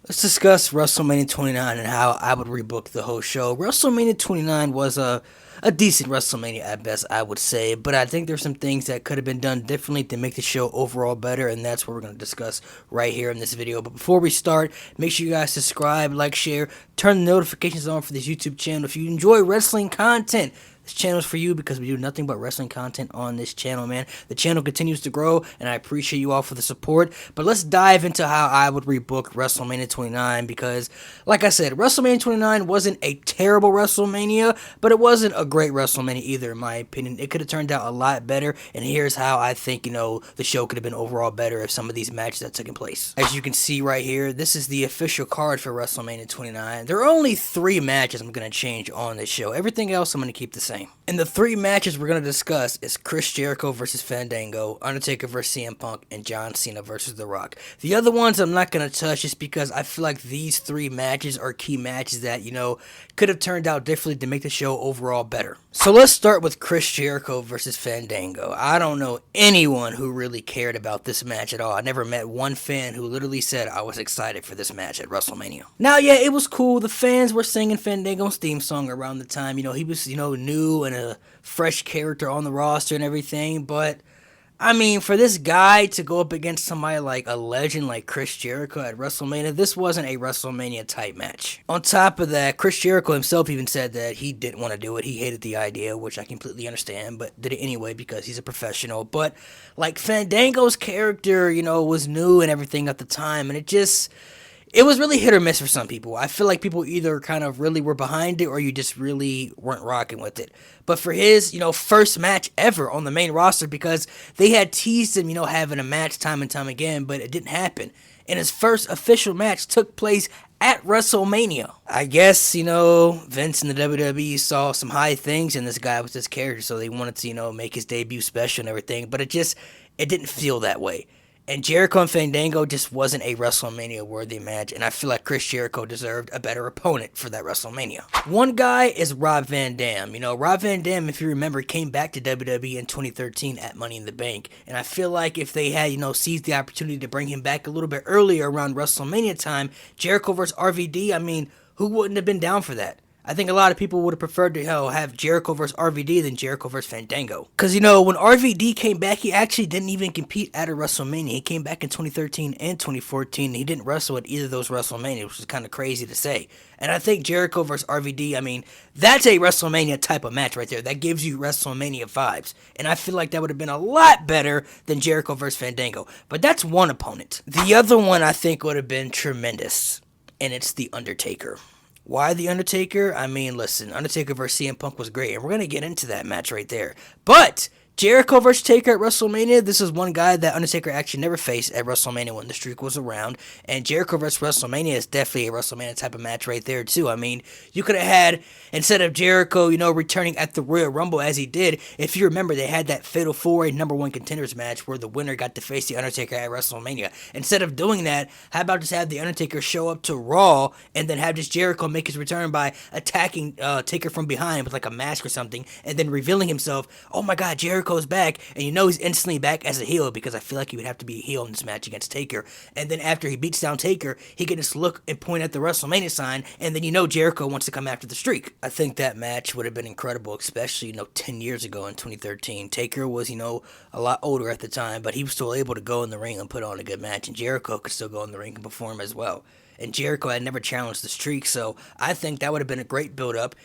Let's discuss WrestleMania 29 and how I would rebook the whole show. WrestleMania 29 was a decent WrestleMania at best, I would say, but I think there's some things that could have been done differently to make the show overall better, and that's what we're going to discuss right here in this video. But before we start, make sure you guys subscribe, like, share, turn the notifications on for this YouTube channel. If you enjoy wrestling content, this channel is for you because we do nothing but wrestling content on this channel, man. The channel continues to grow, and I appreciate you all for the support. But let's dive into how I would rebook WrestleMania 29 because, like I said, WrestleMania 29 wasn't a terrible WrestleMania, but it wasn't a great WrestleMania either, in my opinion. It could have turned out a lot better, and here's how I think, the show could have been overall better if some of these matches had taken place. As you can see right here, this is the official card for WrestleMania 29. There are only 3 matches I'm going to change on this show. Everything else I'm going to keep the same. And the 3 matches we're going to discuss is Chris Jericho versus Fandango, Undertaker versus CM Punk, and John Cena versus The Rock. The other ones I'm not going to touch just because I feel like these 3 matches are key matches that, could have turned out differently to make the show overall better. So let's start with Chris Jericho versus Fandango. I don't know anyone who really cared about this match at all. I never met one fan who literally said I was excited for this match at WrestleMania. Now, yeah, it was cool. The fans were singing Fandango's theme song around the time. He was, new and a fresh character on the roster and everything, but I mean, for this guy to go up against somebody like a legend like Chris Jericho at WrestleMania, this wasn't a WrestleMania type match. On top of that, Chris Jericho himself even said that he didn't want to do it. He hated the idea, which I completely understand, but did it anyway because he's a professional. But like Fandango's character, was new and everything at the time, and it was really hit or miss for some people. I feel like people either kind of really were behind it or you just really weren't rocking with it. But for his, first match ever on the main roster, because they had teased him, having a match time and time again, but it didn't happen. And his first official match took place at WrestleMania. I guess, Vince and the WWE saw some high things in this guy with this character, so they wanted to, make his debut special and everything, but it didn't feel that way. And Jericho and Fandango just wasn't a WrestleMania-worthy match, and I feel like Chris Jericho deserved a better opponent for that WrestleMania. One guy is Rob Van Dam. Rob Van Dam, if you remember, came back to WWE in 2013 at Money in the Bank, and I feel like if they had, seized the opportunity to bring him back a little bit earlier around WrestleMania time, Jericho versus RVD, I mean, who wouldn't have been down for that? I think a lot of people would have preferred to have Jericho versus RVD than Jericho versus Fandango. Because, when RVD came back, he actually didn't even compete at a WrestleMania. He came back in 2013 and 2014, and he didn't wrestle at either of those WrestleManias, which is kind of crazy to say. And I think Jericho versus RVD, I mean, that's a WrestleMania type of match right there. That gives you WrestleMania vibes. And I feel like that would have been a lot better than Jericho versus Fandango. But that's one opponent. The other one I think would have been tremendous, and it's The Undertaker. Why The Undertaker? I mean, listen, Undertaker versus CM Punk was great, and we're going to get into that match right there. But Jericho versus Taker at WrestleMania, this is one guy that Undertaker actually never faced at WrestleMania when the streak was around, and Jericho versus WrestleMania is definitely a WrestleMania type of match right there, too. I mean, you could have had, instead of Jericho, returning at the Royal Rumble as he did, if you remember, they had that Fatal 4-Way #1 Contenders match where the winner got to face The Undertaker at WrestleMania. Instead of doing that, how about just have The Undertaker show up to Raw, and then have just Jericho make his return by attacking Taker from behind with like a mask or something, and then revealing himself, oh my god, Jericho's back, and he's instantly back as a heel, because I feel like he would have to be a heel in this match against Taker. And then after he beats down Taker, he can just look and point at the WrestleMania sign, and then Jericho wants to come after the streak. I think that match would have been incredible, especially 10 years ago in 2013. Taker was a lot older at the time, but he was still able to go in the ring and put on a good match, and Jericho could still go in the ring and perform as well. And Jericho had never challenged the streak, so I think that would have been a great build-up.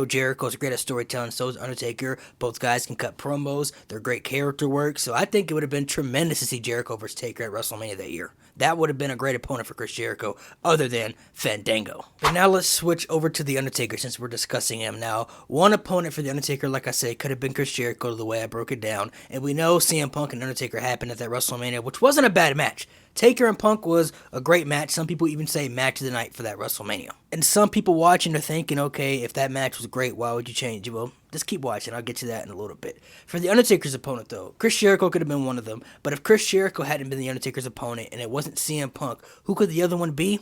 Jericho's great at storytelling, so is Undertaker. Both guys can cut promos. They're great character work, so I think it would have been tremendous to see Jericho versus Taker at WrestleMania that year. That would have been a great opponent for Chris Jericho, other than Fandango. But now let's switch over to The Undertaker, since we're discussing him. Now, one opponent for The Undertaker, like I said, could have been Chris Jericho the way I broke it down, and we know CM Punk and Undertaker happened at that WrestleMania, which wasn't a bad match. Taker and Punk was a great match. Some people even say match of the night for that WrestleMania. And some people watching are thinking, okay, if that match was great, why would you change it? Well, just keep watching. I'll get to that in a little bit. For The Undertaker's opponent, though, Chris Jericho could have been one of them. But if Chris Jericho hadn't been The Undertaker's opponent and it wasn't CM Punk, who could the other one be?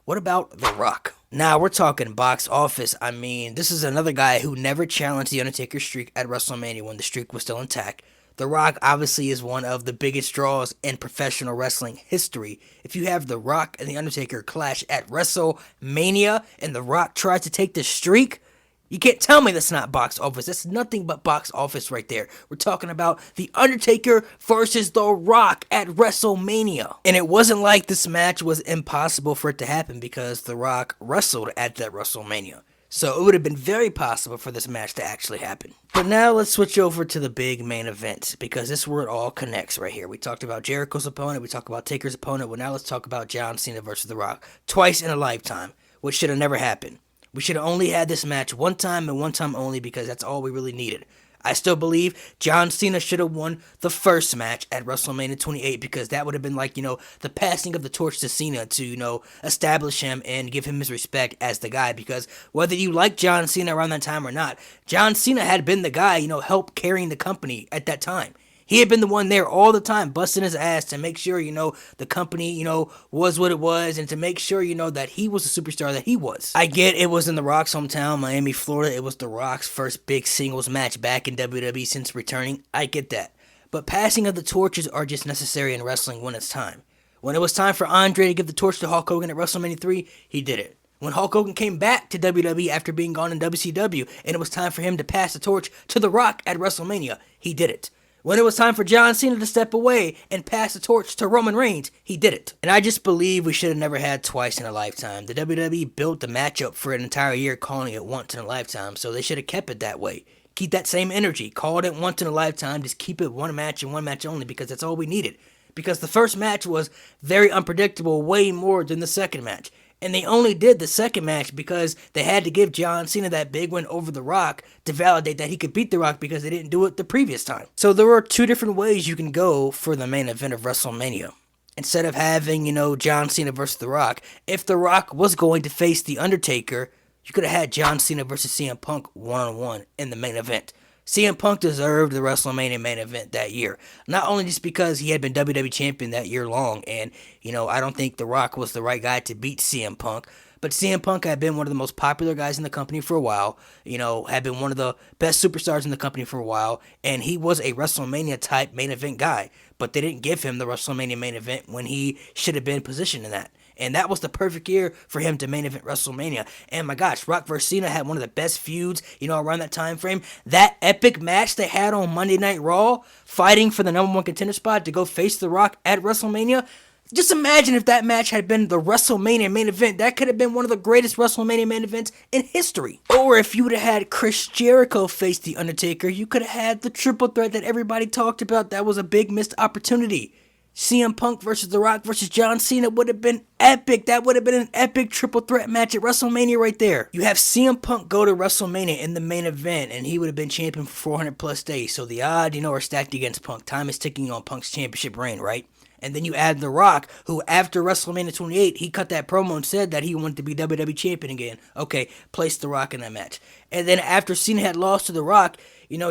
What about The Rock? Now, we're talking box office. I mean, this is another guy who never challenged The Undertaker's streak at WrestleMania when the streak was still intact. The Rock obviously is one of the biggest draws in professional wrestling history. If you have The Rock and The Undertaker clash at WrestleMania and The Rock tries to take the streak, you can't tell me that's not box office. That's nothing but box office right there. We're talking about The Undertaker versus The Rock at WrestleMania. And it wasn't like this match was impossible for it to happen because The Rock wrestled at that WrestleMania. So it would have been very possible for this match to actually happen. But now let's switch over to the big main event, because this is where it all connects right here. We talked about Jericho's opponent, we talked about Taker's opponent, well now let's talk about John Cena versus The Rock. Twice in a lifetime, which should have never happened. We should have only had this match one time and one time only, because that's all we really needed. I still believe John Cena should have won the first match at WrestleMania 28, because that would have been like, the passing of the torch to Cena to, establish him and give him his respect as the guy. Because whether you like John Cena around that time or not, John Cena had been the guy, help carrying the company at that time. He had been the one there all the time, busting his ass to make sure, the company, was what it was, and to make sure, that he was the superstar that he was. I get it was in The Rock's hometown, Miami, Florida. It was The Rock's first big singles match back in WWE since returning. I get that. But passing of the torches are just necessary in wrestling when it's time. When it was time for Andre to give the torch to Hulk Hogan at WrestleMania 3, he did it. When Hulk Hogan came back to WWE after being gone in WCW, and it was time for him to pass the torch to The Rock at WrestleMania, he did it. When it was time for John Cena to step away and pass the torch to Roman Reigns, he did it. And I just believe we should have never had twice in a lifetime. The WWE built the matchup for an entire year calling it once in a lifetime, so they should have kept it that way. Keep that same energy. Call it once in a lifetime. Just keep it one match and one match only, because that's all we needed. Because the first match was very unpredictable, way more than the second match. And they only did the second match because they had to give John Cena that big win over The Rock to validate that he could beat The Rock, because they didn't do it the previous time. So there are two different ways you can go for the main event of WrestleMania. Instead of having, John Cena versus The Rock, if The Rock was going to face The Undertaker, you could have had John Cena versus CM Punk one-on-one in the main event. CM Punk deserved the WrestleMania main event that year. Not only just because he had been WWE Champion that year long, and, I don't think The Rock was the right guy to beat CM Punk, but CM Punk had been one of the most popular guys in the company for a while, had been one of the best superstars in the company for a while, and he was a WrestleMania-type main event guy, but they didn't give him the WrestleMania main event when he should have been positioned in that. And that was the perfect year for him to main event WrestleMania. And my gosh, Rock vs. Cena had one of the best feuds, around that time frame. That epic match they had on Monday Night Raw, fighting for the #1 contender spot to go face The Rock at WrestleMania. Just imagine if that match had been the WrestleMania main event. That could have been one of the greatest WrestleMania main events in history. Or if you would have had Chris Jericho face The Undertaker, you could have had the triple threat that everybody talked about. That was a big missed opportunity. CM Punk versus The Rock versus John Cena would have been epic. That would have been an epic triple threat match at WrestleMania right there. You have CM Punk go to WrestleMania in the main event, and he would have been champion for 400 plus days. So the odds, are stacked against Punk. Time is ticking on Punk's championship reign, right? And then you add The Rock, who after WrestleMania 28, he cut that promo and said that he wanted to be WWE Champion again. Okay, place The Rock in that match. And then after Cena had lost to The Rock,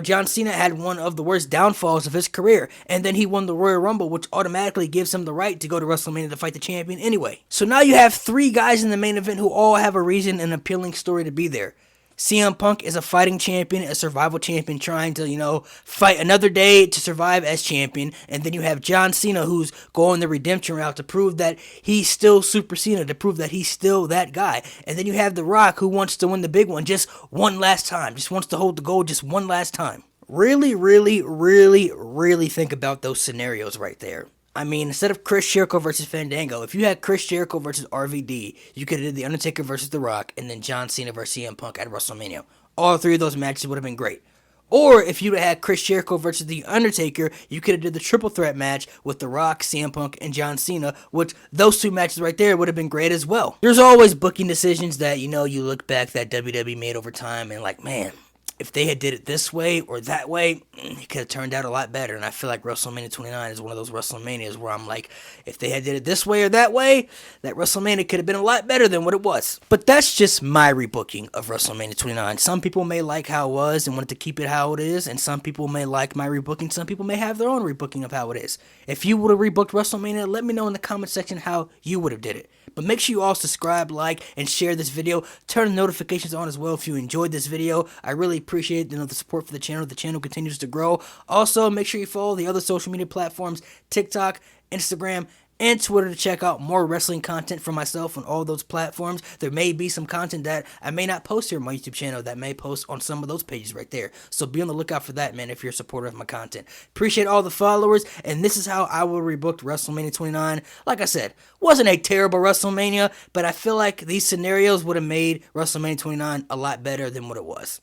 John Cena had one of the worst downfalls of his career. And then he won the Royal Rumble, which automatically gives him the right to go to WrestleMania to fight the champion anyway. So now you have three guys in the main event who all have a reason and appealing story to be there. CM Punk is a fighting champion, a survival champion, trying to, fight another day to survive as champion. And then you have John Cena, who's going the redemption route to prove that he's still Super Cena, to prove that he's still that guy. And then you have The Rock, who wants to win the big one just one last time, just wants to hold the gold just one last time. Really, really, really, really think about those scenarios right there. I mean, instead of Chris Jericho versus Fandango, if you had Chris Jericho versus RVD, you could have did The Undertaker versus The Rock, and then John Cena versus CM Punk at WrestleMania. All three of those matches would have been great. Or if you'd have had Chris Jericho versus The Undertaker, you could have did the triple threat match with The Rock, CM Punk, and John Cena, which those two matches right there would have been great as well. There's always booking decisions that, you look back that WWE made over time and like, man, if they had did it this way or that way, it could have turned out a lot better. And I feel like WrestleMania 29 is one of those WrestleManias where I'm like, if they had did it this way or that way, that WrestleMania could have been a lot better than what it was. But that's just my rebooking of WrestleMania 29. Some people may like how it was and wanted to keep it how it is, and some people may like my rebooking. Some people may have their own rebooking of how it is. If you would have rebooked WrestleMania, let me know in the comment section how you would have did it. But make sure you all subscribe, like, and share this video. Turn the notifications on as well if you enjoyed this video. I really appreciate the support for the channel. The channel continues to grow. Also, make sure you follow the other social media platforms, TikTok, Instagram, and Twitter, to check out more wrestling content from myself on all those platforms. There may be some content that I may not post here on my YouTube channel that may post on some of those pages right there. So be on the lookout for that, man, if you're a supporter of my content. Appreciate all the followers, and this is how I will rebook WrestleMania 29. Like I said, wasn't a terrible WrestleMania, but I feel like these scenarios would have made WrestleMania 29 a lot better than what it was.